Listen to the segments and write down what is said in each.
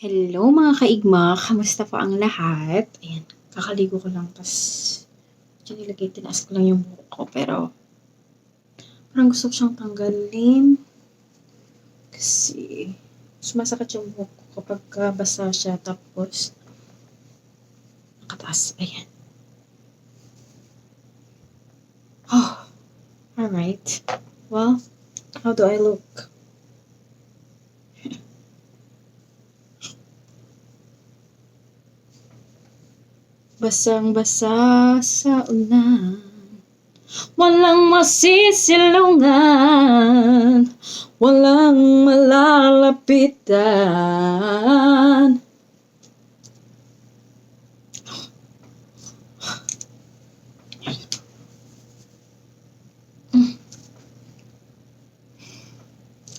Hello mga kaigma, kamusta po ang lahat? Ayan, kakaligo ko lang, tas dyan nilagay, tinaas ko lang yung buhok ko, pero parang gusto ko siyang tanggalin kasi sumasakit yung buhok ko kapag basa siya, tapos nakataas. Ayan. Oh, alright. Well, how do I look? Basang-basa sa ulan, walang masisilungan, walang malalapitan.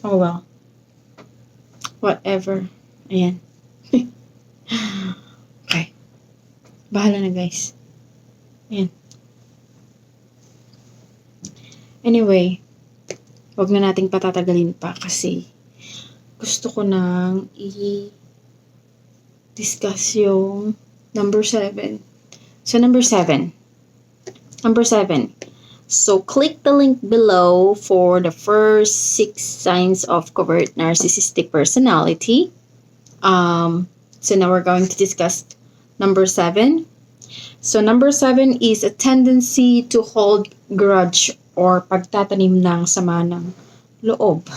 Oh well. Whatever. Ayan. Okay. Bahala na guys. Ayan. Anyway, wag na nating patatagalin pa kasi gusto ko nang i-discuss yung number 7. So, number 7. So, click the link below for the first 6 signs of covert narcissistic personality. So now we're going to discuss number 7. So, number 7 is a tendency to hold grudge or pagtatanim ng sama ng loob.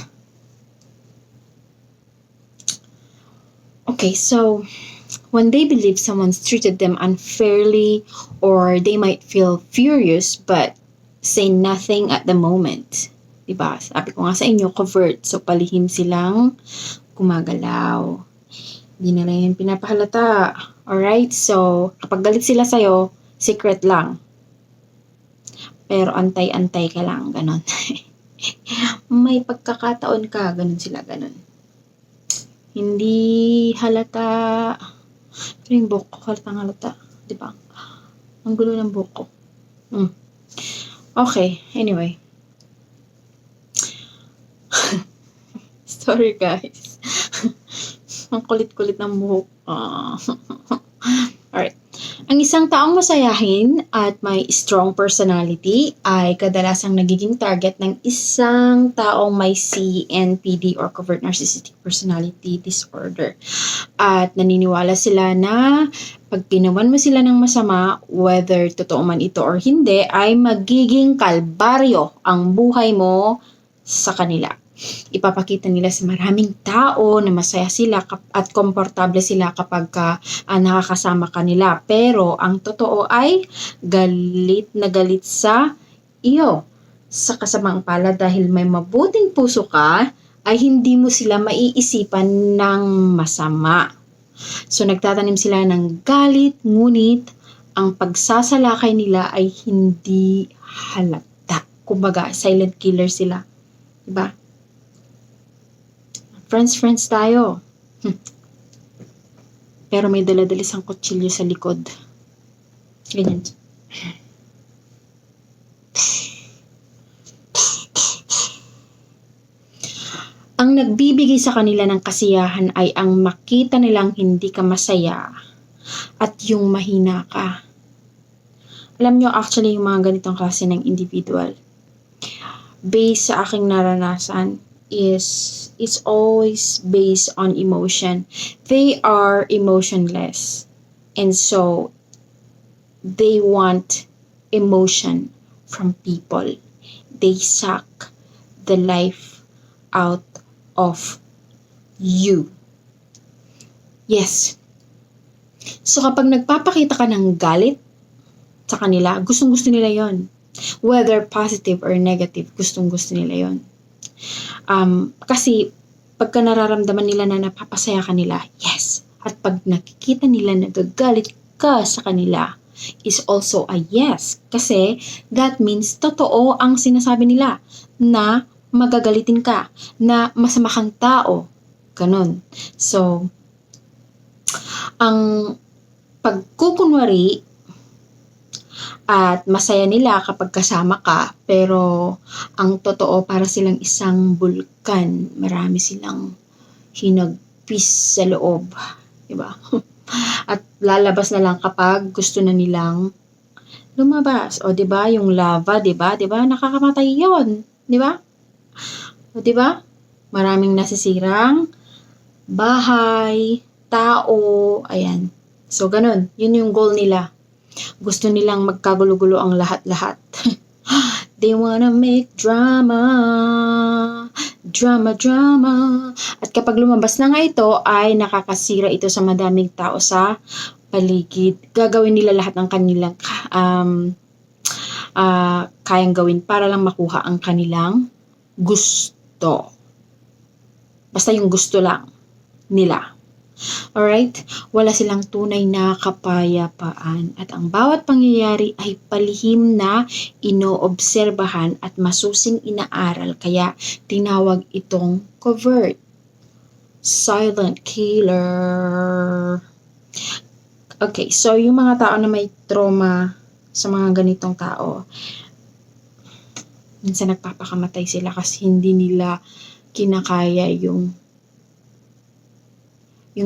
Okay, so when they believe someone's treated them unfairly or they might feel furious but say nothing at the moment. Diba? Sabi ko nga sa inyo, covert. So, palihim silang gumagalaw. Hindi na lang yan pinapahalata. Alright? So, kapag galit sila sa'yo, secret lang. Pero antay-antay ka lang, ganon. May pagkakataon ka, ganon sila, ganon. Hindi halata. Pero yung buhok ko, halata. Diba? Ang gulo ng buhok ko. Okay, anyway. Sorry guys. Ang kulit-kulit ng buhok. Alright. Ang isang taong masayahin at may strong personality ay kadalasang nagiging target ng isang taong may CNPD or covert narcissistic personality disorder. At naniniwala sila na pag ginawan mo sila ng masama, whether totoo man ito or hindi, ay magiging kalbaryo ang buhay mo sa kanila. Ipapakita nila sa maraming tao na masaya sila at komportable sila kapag nakakasama kanila. Pero ang totoo ay galit na galit sa iyo sa kasamang palad dahil may mabuting puso ka ay hindi mo sila maiisipan ng masama. So nagtatanim sila ng galit, ngunit ang pagsasalakay nila ay hindi halata. Kumbaga, silent killer sila. Diba? Friends tayo. Pero may dala-dalis ang kutsilyo sa likod. Ganyan. Ang nagbibigay sa kanila ng kasiyahan ay ang makita nilang hindi ka masaya at yung mahina ka. Alam nyo, actually, yung mga ganitong klase ng individual, based sa aking naranasan, is always based on emotion. They are emotionless. And so, they want emotion from people. They suck the life out of you. Yes. So, kapag nagpapakita ka ng galit sa kanila, gustong-gusto nila yon. Whether positive or negative, gustong-gusto nila yon. Kasi pagka nararamdaman nila na napapasaya kanila, yes. At pag nakikita nila na nagagalit ka sa kanila, is also a yes. Kasi that means totoo ang sinasabi nila na magagalitin ka, na masama kang tao. Ganon. So, ang pagkukunwari at masaya nila kapag kasama ka, pero ang totoo para silang isang bulkan. Marami silang peace sa loob, diba? At lalabas na lang kapag gusto na nilang lumabas. O, diba? Yung lava, diba? Diba? Nakakamatay yon, diba? O, diba? Maraming nasisirang bahay, tao, ayan. So, ganun. Yun yung goal nila. Gusto nilang magkagulo-gulo ang lahat-lahat. They wanna make drama. Drama, drama. At kapag lumabas na nga ito, ay nakakasira ito sa madaming tao sa paligid. Gagawin nila lahat ng kanilang kayang gawin para lang makuha ang kanilang gusto. Basta yung gusto lang nila. Alright? Wala silang tunay na kapayapaan at ang bawat pangyayari ay palihim na inoobserbahan at masusing inaaral kaya tinawag itong covert. Silent killer. Okay, so yung mga tao na may trauma sa mga ganitong tao, minsan nagpapakamatay sila kasi hindi nila kinakaya yung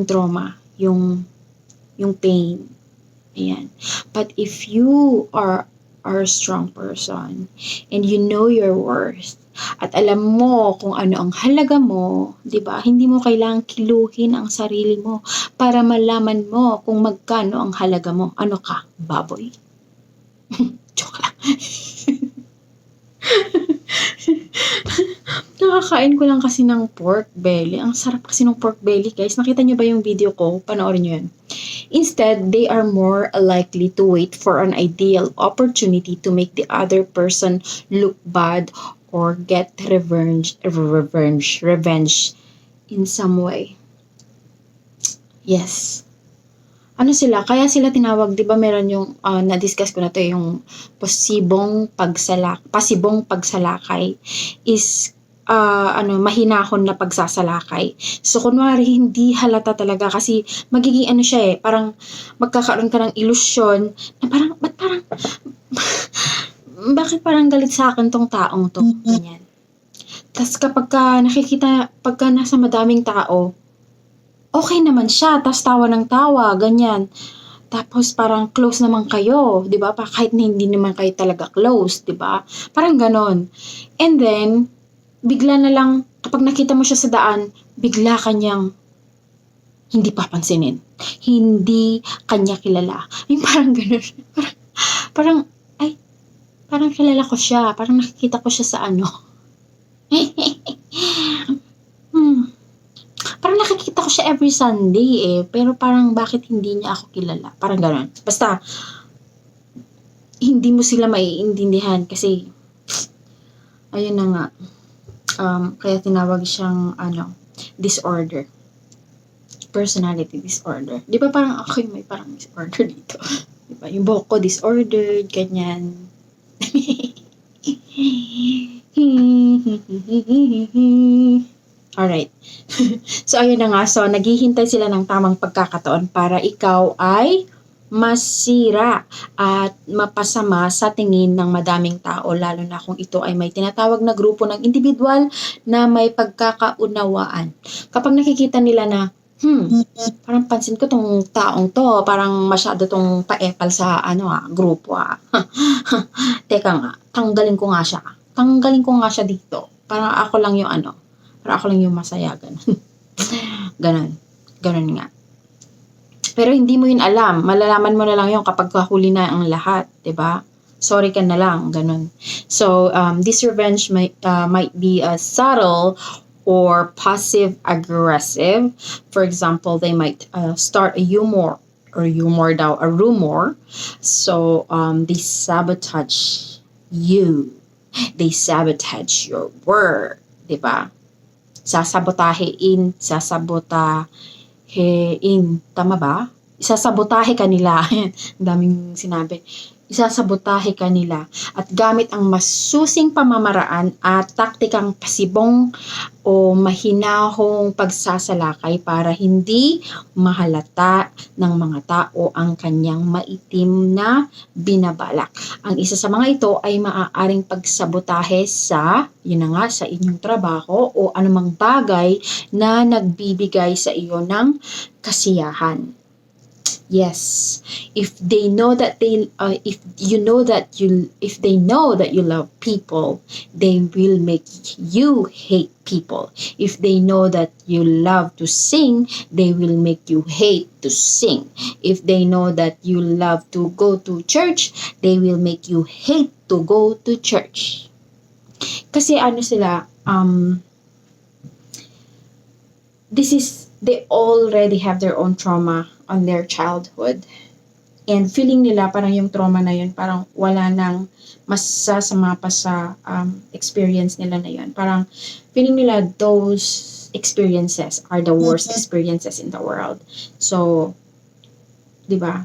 trauma, yung pain. Ayan. But if you are a strong person and you know your worth at alam mo kung ano ang halaga mo, 'di ba? Hindi mo kailangang kiluhin ang sarili mo para malaman mo kung magkano ang halaga mo. Ano ka? Baboy? Joke lang. Nakakain ko lang kasi ng pork belly. Ang sarap kasi ng pork belly, guys. Nakita nyo ba yung video ko? Panoorin nyo yun. Instead, they are more likely to wait for an ideal opportunity to make the other person look bad or get revenge in some way. Yes. Ano sila? Kaya sila tinawag, di ba meron yung, na-discuss ko na to, yung pasibong pagsalakay is, mahinahon na pagsasalakay. So, kunwari, hindi halata talaga kasi magiging ano siya parang magkakaroon ka ng ilusyon na parang, bakit parang galit sa akin tong taong to? Ganyan. Tapos pagka nasa madaming tao, okay naman siya, tas tawa ng tawa, ganyan. Tapos parang close naman kayo, 'di ba? Kahit na hindi naman kayo talaga close, 'di ba? Parang ganon. And then bigla na lang kapag nakita mo siya sa daan, bigla kanyang hindi papansinin. Hindi kanya kilala. Yung parang ganon. Parang kilala ko siya, parang nakikita ko siya sa ano. Parang nakikita ko siya every Sunday pero parang bakit hindi niya ako kilala? Parang gano'n. Basta, hindi mo sila maiintindihan kasi, ayun na nga, kaya tinawag siyang, disorder. Personality disorder. Di ba parang ako may parang disorder dito? Di ba? Yung buhok ko disordered, ganyan. Alright. So, ayun na nga. So, naghihintay sila ng tamang pagkakataon para ikaw ay masira at mapasama sa tingin ng madaming tao, lalo na kung ito ay may tinatawag na grupo ng individual na may pagkakaunawaan. Kapag nakikita nila na, parang pansin ko tong taong to, parang masyado tong paepal sa grupo. Teka nga, tanggalin ko nga siya dito. Parang ako lang yung masaya, ganun. Ganun nga. Pero hindi mo yun alam. Malalaman mo na lang yun kapag huli na ang lahat, 'di ba? Sorry ka na lang, ganun. So, this revenge might be subtle or passive-aggressive. For example, they might start a rumor. So, they sabotage you. They sabotage your work, 'di ba? Sasabotahin, tama ba? Isasabotahe ka nila. Ang daming sinabi. isasabotahe ka nila at gamit ang masusing pamamaraan at taktikang pasibong o mahinahong pagsasalakay para hindi mahalata ng mga tao ang kanyang maitim na binabalak. Ang isa sa mga ito ay maaaring pagsabotahe sa, yun na nga, sa inyong trabaho o anumang bagay na nagbibigay sa iyo ng kasiyahan. Yes, if they know that if they know that you love people, they will make you hate people. If they know that you love to sing, they will make you hate to sing. If they know that you love to go to church, they will make you hate to go to church. Kasi sila, they already have their own trauma on their childhood. And feeling nila parang yung trauma na yun, parang wala nang masasama pa sa experience nila na yun. Parang feeling nila those experiences are the worst experiences in the world. So, di ba?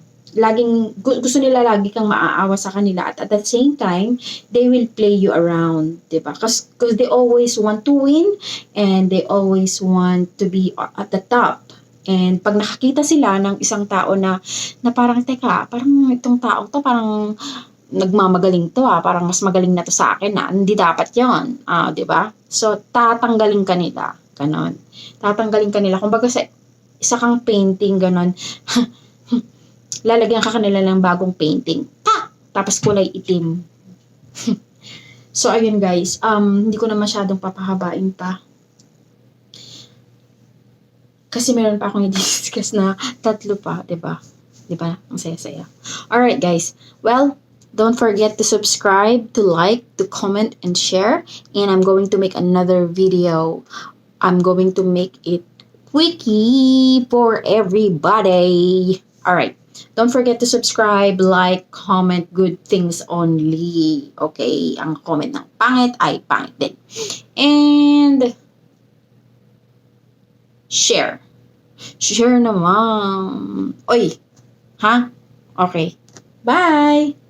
Gusto nila lagi kang maaawa sa kanila at the same time, they will play you around, di ba? Because they always want to win and they always want to be at the top. And pag nakakita sila ng isang tao na parang, teka, parang itong taong to, parang nagmamagaling to parang mas magaling na to sa akin hindi dapat yon, di ba? So, tatanggalin ka nila, ganon. Tatanggalin ka nila, kumbaga sa isa kang painting, ganon, lalagyan ka kanila ng bagong painting, tapos kulay itim. So, ayun guys, hindi ko na masyadong papahabain pa. Kasi meron pa akong i-discuss na 3 pa, diba? Diba? Ang saya-saya. Alright guys, well, don't forget to subscribe, to like, to comment, and share. And I'm going to make another video. I'm going to make it quickie for everybody. Alright, don't forget to subscribe, like, comment, good things only. Okay? Ang comment ng pangit ay pangit din. And share. Share naman. Oy, ha? Okay. Bye!